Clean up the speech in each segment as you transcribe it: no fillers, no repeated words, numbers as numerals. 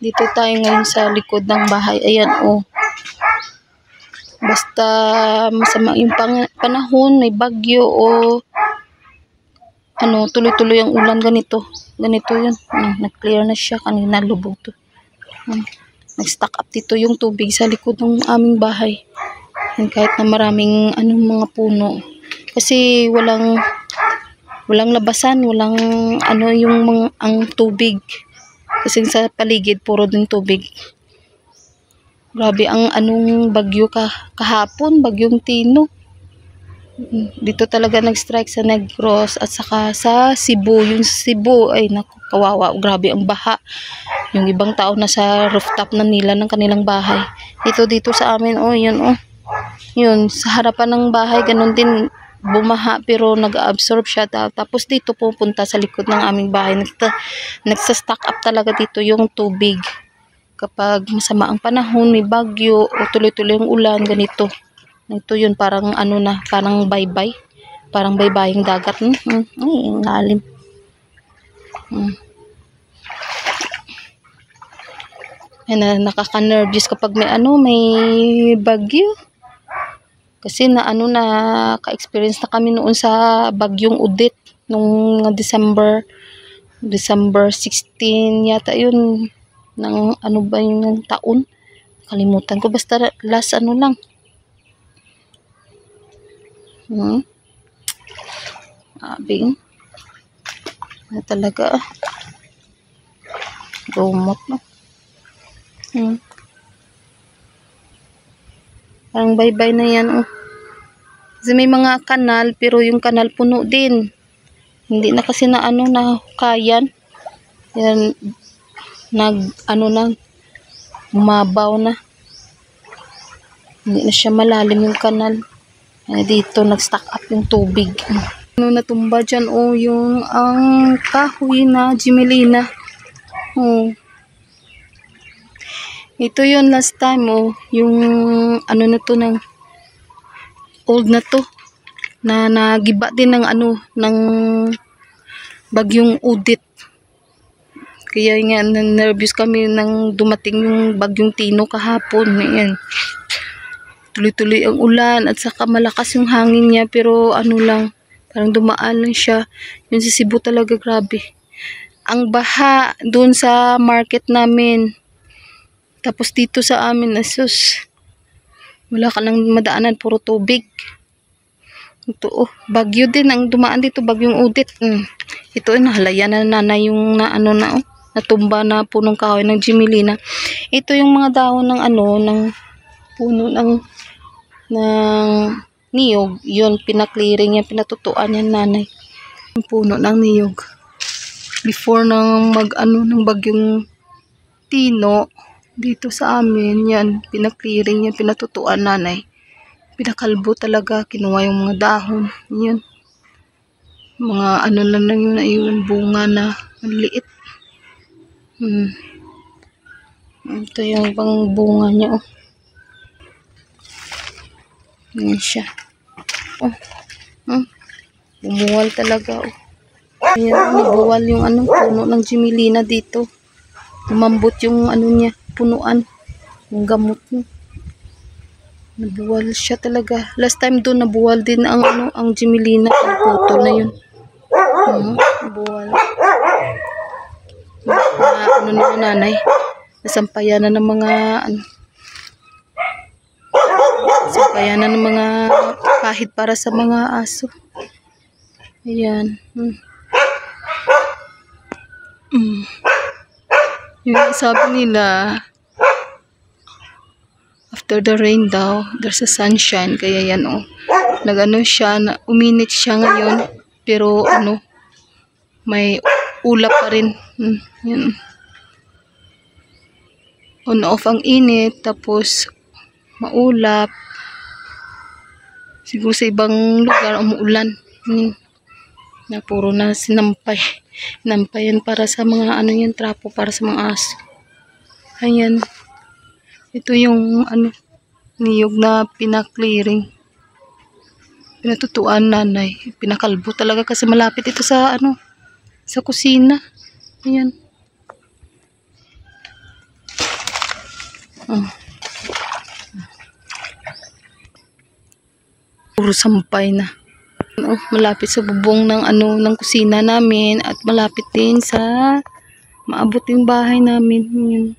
Dito tayo ngayon sa likod ng bahay. Ayan, oh. Basta masama yung panahon, may bagyo o ano, tuloy-tuloy ang ulan, ganito. Ganito yun. Nag-clear na siya. Kanina lubog to. Nag-stack up dito yung tubig sa likod ng aming bahay. And kahit na maraming mga puno. Kasi walang labasan, walang yung ang tubig. Kasi sa paligid puro din tubig. Grabe ang bagyo kahapon, bagyong Tino. Dito talaga nag-strike sa Negros at saka sa Cebu. Yung Cebu ay naku, kawawa, grabe ang baha. Yung ibang tao na sa rooftop na nila ng kanilang bahay. Dito sa amin, oh, yun, oh. Yun, sa harapan ng bahay, ganun din bumaha pero nag-absorb siya. Tapos dito pupunta sa likod ng aming bahay. Nagsa-stack up talaga dito yung tubig. Kapag masama ang panahon, may bagyo o tuloy-tuloy ang ulan, ganito. Ito yun, parang parang baybay. Parang baybaying dagat. Ay, ang lalim. Nakaka-nervous kapag may bagyo. Kasi ka-experience na kami noon sa bagyong Udit nung December 16 yata yun ng ba yung taon. Kalimutan ko, basta last lang. Abing. Na talaga. Gumot no. Parang baybay na yan, oh. Kasi may mga kanal, pero yung kanal puno din. Hindi na kasi na kayan. Yan, umabaw na. Hindi na siya malalim yung kanal. Dito, nag-stack up yung tubig. Natumba dyan, oh, ang kahoy na Gimelina. Oh. Ito yun last time, oh, yung na to ng old na to na nagiba din ng ng bagyong Udit. Kaya nga nervous kami nang dumating yung bagyong Tino kahapon. Ayan. Tuloy-tuloy ang ulan at saka malakas yung hangin niya pero lang, parang dumaan lang siya. Yun sa Cebu talaga, grabe. Ang baha doon sa market namin. Tapos dito sa amin, asus, wala ka nang madaanan, puro tubig. Ito, oh, bagyo din ang dumaan dito, bagyong Udit. Ito, nahalayan na nanay yung natumba na punong kahoy ng Gimelina. Ito yung mga dahon ng ng puno ng niyog. Yun, pinaklearing yan, pinatutuan yan nanay. Yung puno ng niyog. Before ng ng bagyong Tino, dito sa amin, yan, pinaklearing yan, pinatutuan nanay. Pinakalbo talaga, kinuha yung mga dahon, yan. Mga lang yun na yun, bunga na maliit. Ito yung bang bunga niya, oh. Yan siya. Oh. Bumuwal talaga, oh. Ayan, nabuwal yung puno ng Gimelina dito. Lumambot yung niya, punuan. Yung gamot niya. Nabuwal siya talaga. Last time doon nabuwal din ang Gimelina. Putol na yun. Nabuwal. Na nanay. Nasampayan na ng mga nasampayan na ng mga pahid para sa mga aso. Ayan. Yung sabi nila, after the rain daw, there's a sunshine. Kaya yan, oh. Siya, uminit siya ngayon. Pero may ulap pa rin. Yan. On-off ang init. Tapos, maulap. Siguro sa ibang lugar, umuulan. Na puro na sinampay. Nampayan para sa mga yan, trapo para sa mga aso. Ayan. Ito yung niyog na pinaklearing. Pinatutuan nanay. Pinakalbo talaga kasi malapit ito sa sa kusina. Ayan. Puro sampay na. Malapit sa bubong ng ng kusina namin at malapit din sa maabot yung bahay namin. Yun.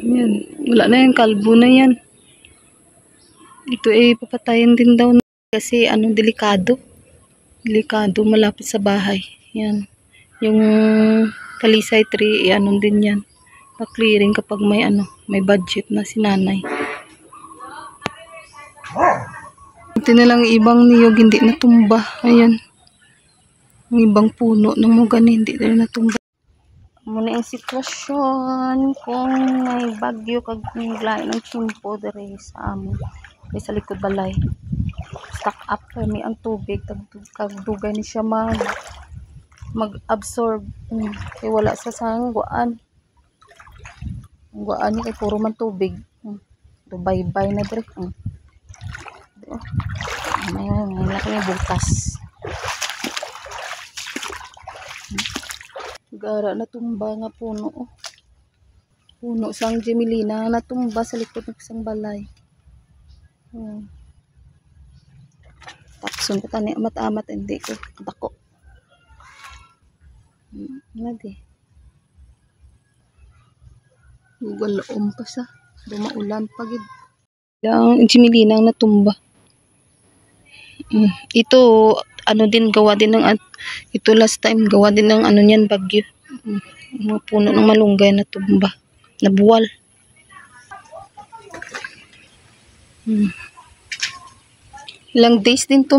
Yan. Wala na yan, kalbo na yan. Ito papatayin din daw kasi delikado. Delikado, malapit sa bahay. Yan. Yung talisay tree, din yan. Pa-clearing kapag may budget na si nanay. Ito na lang ibang niyog hindi natumba. Ayan. Ang ibang puno ng mugani hindi na natumba. Muna yung sitwasyon kung may bagyo kag lain ng timpo dere sa amin. Sa likod balay. Stock up kami ang tubig kag dugay ni siya mag-absorb. Kaya wala sa sangguan. Ang kay puro man tubig. Bye-bye na dire. May laki ng butas. Gara natumba nga puno. Puno sang Gemilina natumba sa likod ng isang balay. Tapson ko tani amat-amat hindi ko dako. Nadi. Google pa sa dumaulan pagid. Yang Gemilina natumba. Ito din gawa din ng ito last time gawa din ng niyan bagyo. Mga puno ng malunggay na tumba, nabuwal. Ilang days din to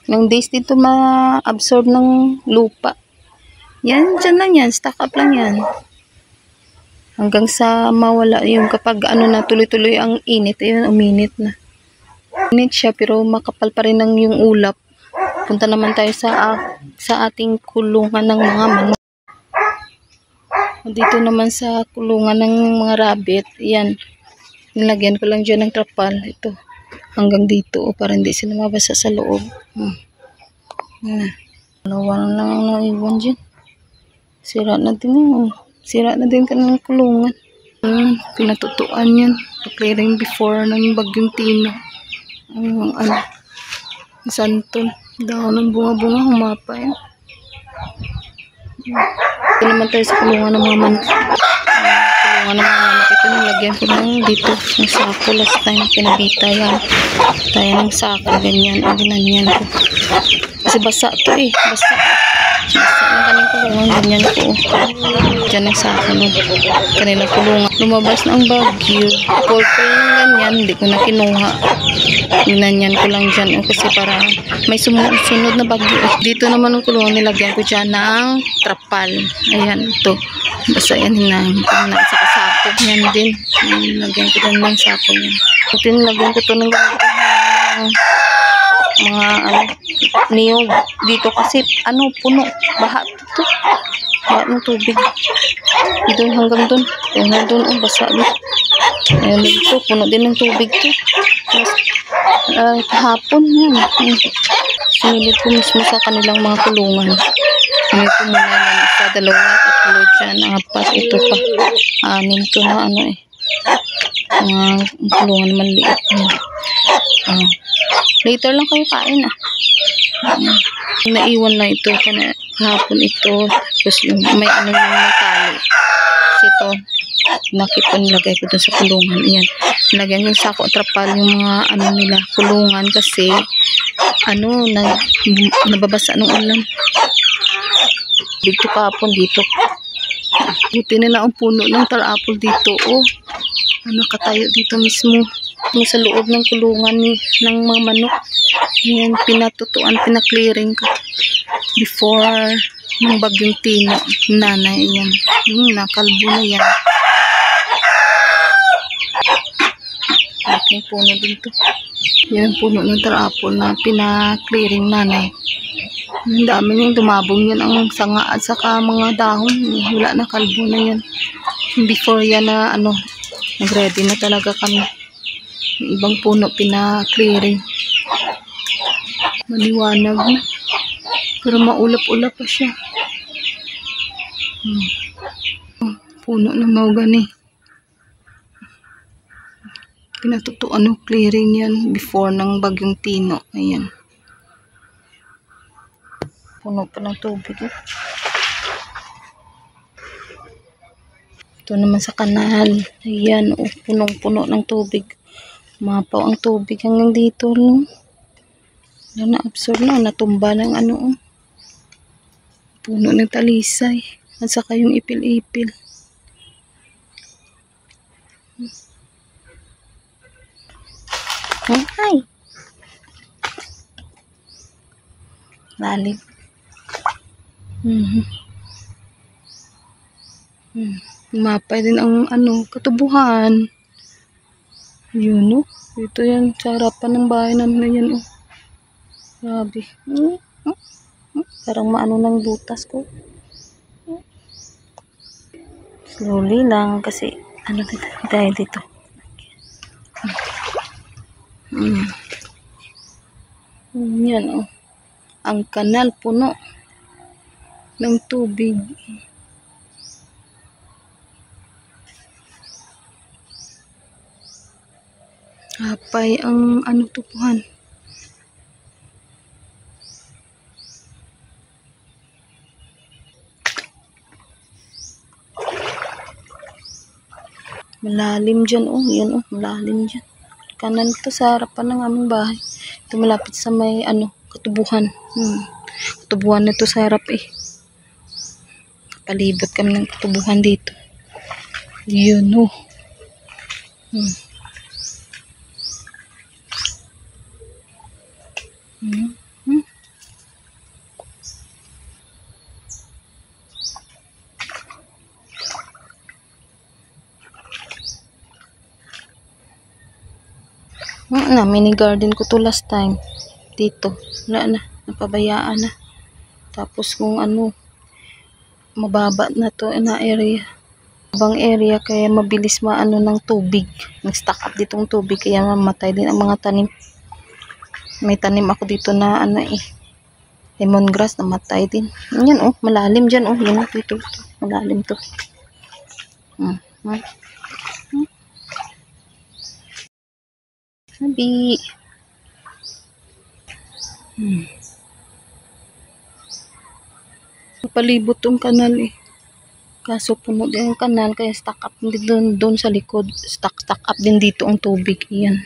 ilang days din to ma-absorb ng lupa. Yan, dyan lang yan, stock up lang yan. Hanggang sa mawala yung kapag na tuloy-tuloy ang init, ayun, uminit na. Init siya pero makapal pa rin yung ulap. Punta naman tayo sa ating kulungan ng mga manok. Dito naman sa kulungan ng mga rabbit, yan. Nilagyan ko lang dyan ng trapal. Ito. Hanggang dito para hindi sila mabasa sa loob. Dalawa lang ang naiwan dyan. Sira na din yun. Sira na din kanang kulungan. Pinatutuan yan. Pa-clearing before ng bagyong Tino. Ang santol. Dahon ng bunga-bunga humapa yan. Ito naman tayo sa kulungan ng mga manok. Kulungan ng mga manok. Ito nilagyan ko lang dito ng sako. Last time pinabita yan. Tayo ng sako. Ganyan. Ganyan ko. Kasi basa to basa. Basa ng kanyang kulungan. Ganyan ko. Diyan ang sako ng kanilang kulungan. Lumabas na ang bagyo. Purple ng ganyan. Hindi ko na kinuha. Ninanyan ko lang dyan. Kasi para may sunod na bagyo. Dito naman ang kulungan nilagyan ko dyan ng trapal. Ayan. Ito. Basta yan sa sako. Yan din. Nilagyan ko dyan ng sako yan. Ito nilagyan ko ito ng mga niyog dito kasi puno baha ito baha ng tubig doon hanggang doon basa dito. Ayan dito puno din ng tubig to. Kahapon yan sinilid ko mismo sa kanilang mga kulungan. Sinilid ko muna yan isa, dalawa, tatlo dyan, apat, ito pa 6 to na kulungan naman liit yan. Later lang kayo kain naiwan na ito kahapon ito tapos yung may yung tali kasi ito nakita nilagay ko dun sa kulungan. Ayan, nilagyan yung sako trapal yung mga nila kulungan kasi nababasa ng ulan dito kahapon dito. Buti nila ang puno ng talapol dito nakatayo dito mismo sa loob ng kulungan ng mga manok. Yan, pinatutuan, pinaklearing ko before ng bagyong Tino. Nanay, yan. Nakalbo na yan. Aking puno dito. Yan ang puno ng talapol na pinaklearing nanay. Ang dami niyang dumabong yan ang sanga at saka mga dahon. Wala na, kalbo na yan. Before yan na nag-ready na talaga kami. Yung ibang puno pina-clearing. Maliwanag na. Pero maulap-ulap pa siya. Puno ng mahogany. Pinatutuan ng clearing yan before ng bagyong Tino. Ayan. Puno pa ng tubig. Ito naman sa kanal. Ayan, punong-puno ng tubig. Mapaw ang tubig hanggang dito, no? Na-absorb na, natumba ng ano, puno ng talisay. At saka yung ipil-ipil. Ay! Lalim. Mapay din ang katubuhan. Yun, no? Ito yan, sa harapan ng bahay namin na yan, oh. Grabe. Parang maano ng butas ko. Slowly lang kasi dahil dito. Yan, oh. Ang kanal puno ng tubig. Hapay ang tupuhan. Malalim dyan, oh. Yan, oh. Malalim dyan. Kanal to sa harapan ng aming bahay. Ito malapit sa may, katubuhan. Katubuhan na to sa harap, eh. Palibot kami ng katubuhan dito. Yun, oh. Mini garden ko to last time. Dito. Wala na. Napabayaan na. Tapos kung mababa na to na area. Mabang area kaya mabilis maano ng tubig. Nag-stack up ditong tubig kaya mamatay din ang mga tanim. May tanim ako dito na lemongrass namatay din. Yan, oh. Malalim dyan, oh. Yan, dito. Malalim to. Sabi. Palibot tong kanal, eh. Kaso puno din ang kanal kaya stack up din doon sa likod. Stack up din dito ang tubig. Yan.